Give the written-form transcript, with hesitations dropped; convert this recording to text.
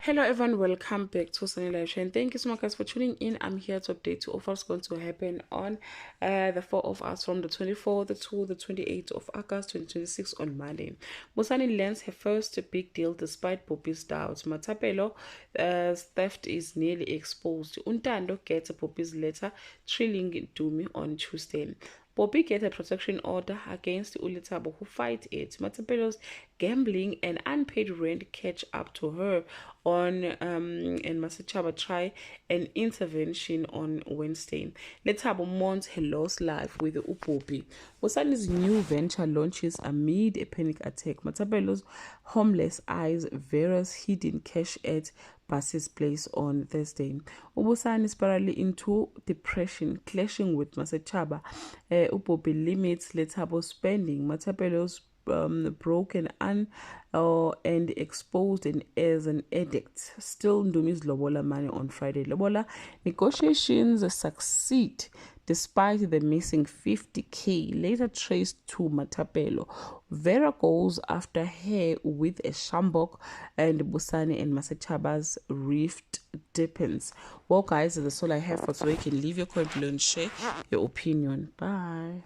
Hello everyone, welcome back to Sunny Live Show, and thank you so much guys for tuning in. I'm here to update you of what's going to happen on the 4 of us from the 24th to the 28th of August 2026 on Monday. Busani lands her first big deal despite Poppy's doubts. Matapelo theft is nearly exposed. Untando gets Poppy's letter thrilling Dumi on Tuesday. Poppy gets a protection order against Ulitabo, who fight it. Matapelo's gambling and unpaid rent catch up to her on and Masachaba try an intervention on Wednesday. Letabo mourns her lost life with Upopi. Bosani's new venture launches amid a panic attack. Matapelo's homeless eyes various hidden cash at Bass's place on Thursday. Ubusani is spirally into depression, clashing with Masachaba. Upopi limits Letabo spending. Matapelo's broken and exposed and as an addict. Still Ndumi's lobola money on Friday. Lobola negotiations succeed despite the missing 50k later traced to Matapelo. Vera goes after her with a shambok, and Busani and Masachaba's rift deepens. Well guys, that's all I have for today. You can leave your comment below and share your opinion. Bye.